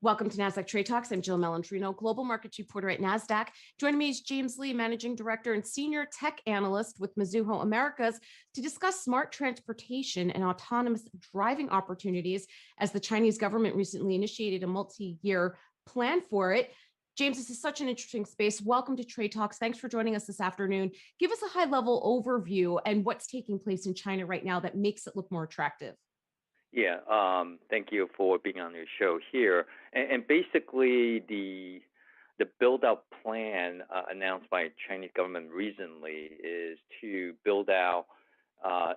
Welcome to Nasdaq Trade Talks. I'm Jill Malandrino, global markets reporter at Nasdaq. Joining me is James Lee, managing director and senior tech analyst with Mizuho Americas, to discuss smart transportation and autonomous driving opportunities as the Chinese government recently initiated a multi-year plan for it. James, this is such an interesting space. Welcome to Trade Talks. Thanks for joining us this afternoon. Give us a high-level overview and what's taking place in China right now that makes it look more attractive. Yeah, thank you for being on your show here. And basically, the build-out plan announced by Chinese government recently is to build out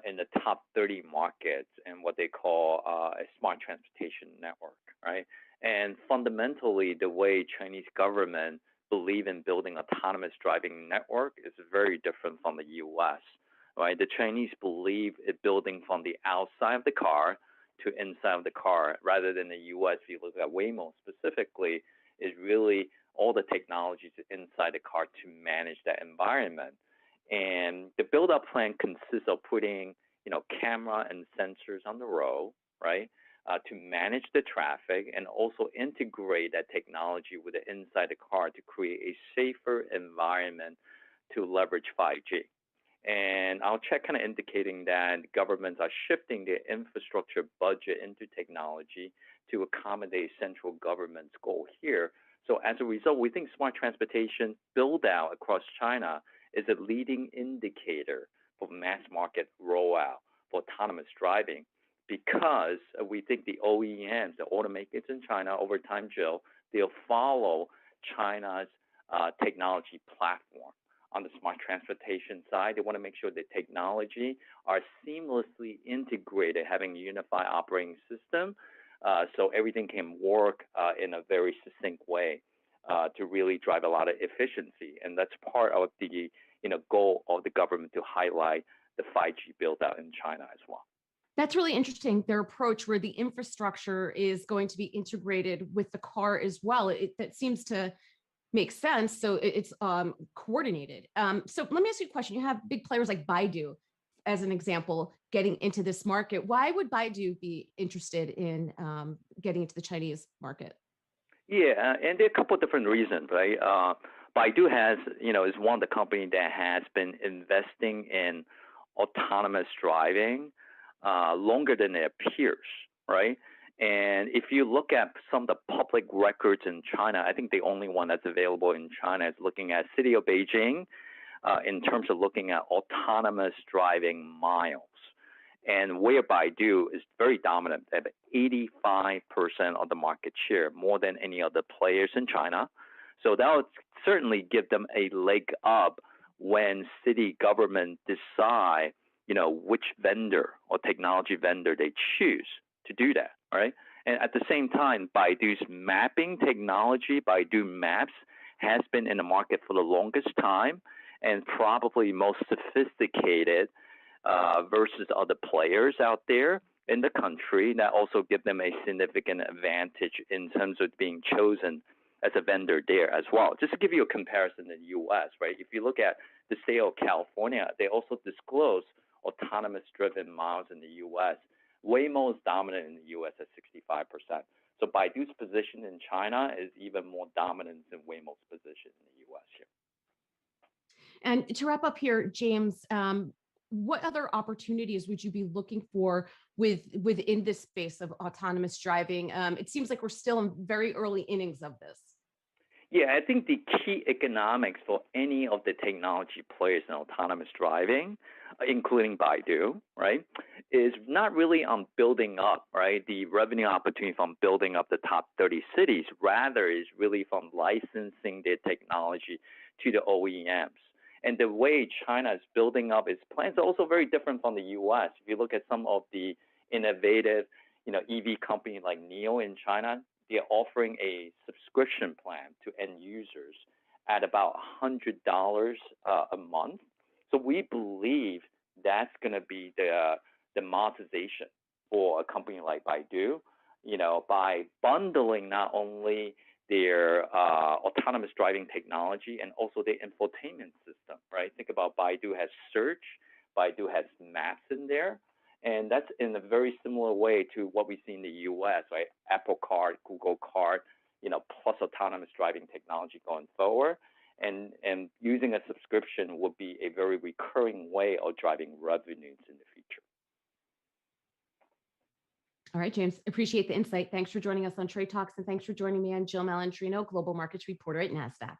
in the top 30 markets and what they call a smart transportation network, right? And fundamentally, the way Chinese government believe in building autonomous driving network is very different from the U.S., right? The Chinese believe in building from the outside of the car to inside of the car, rather than the U.S. If you look at Waymo specifically, is really all the technologies inside the car to manage that environment. And the build-up plan consists of putting, camera and sensors on the road, right, to manage the traffic and also integrate that technology with the inside the car to create a safer environment to leverage 5G. And our check kind of indicating that governments are shifting their infrastructure budget into technology to accommodate central government's goal here. So as a result, we think smart transportation build out across China is a leading indicator for mass market rollout for autonomous driving, because we think the OEMs, the automakers in China over time, Jill, they'll follow China's technology platform. On the smart transportation side, they want to make sure the technology are seamlessly integrated, having a unified operating system, so everything can work in a very succinct way to really drive a lot of efficiency. And that's part of the goal of the government to highlight the 5G build out in China as well. That's really interesting, their approach where the infrastructure is going to be integrated with the car as well. That seems to makes sense. So it's coordinated. So let me ask you a question. You have big players like Baidu, as an example, getting into this market. Why would Baidu be interested in getting into the Chinese market? Yeah, and there are a couple of different reasons, right? Baidu has, is one of the companies that has been investing in autonomous driving longer than their peers, right? And if you look at some of the public records in China, I think the only one that's available in China is looking at City of Beijing in terms of looking at autonomous driving miles. And where Baidu is very dominant at 85% of the market share, more than any other players in China. So that would certainly give them a leg up when city government decide, which vendor or technology vendor they choose to do that, right? And at the same time, Baidu's mapping technology, Baidu Maps, has been in the market for the longest time and probably most sophisticated versus other players out there in the country. That also give them a significant advantage in terms of being chosen as a vendor there as well. Just to give you a comparison in the U.S., right? If you look at the state of California, they also disclose autonomous driven miles in the U.S. Waymo is dominant in the U.S. at 65%. So Baidu's position in China is even more dominant than Waymo's position in the U.S. here. And to wrap up here, James, what other opportunities would you be looking for within this space of autonomous driving? It seems like we're still in very early innings of this. Yeah, I think the key economics for any of the technology players in autonomous driving, including Baidu, right, is not really on building up, right, the revenue opportunity from building up the top 30 cities, rather is really from licensing their technology to the OEMs. And the way China is building up its plans are also very different from the U.S. If you look at some of the innovative, EV companies like NIO in China, they're offering a subscription plan to end users at about $100 a month. So we believe that's going to be the monetization for a company like Baidu, by bundling not only their autonomous driving technology and also their infotainment system, right? Think about Baidu has search, Baidu has maps in there, And that's in a very similar way to what we see in the US, right? Apple Card, Google Card, plus autonomous driving technology going forward. And using a subscription would be a very recurring way of driving revenues in the future. All right, James, appreciate the insight. Thanks for joining us on Trade Talks, and thanks for joining me. I'm Jill Malandrino, Global Markets Reporter at Nasdaq.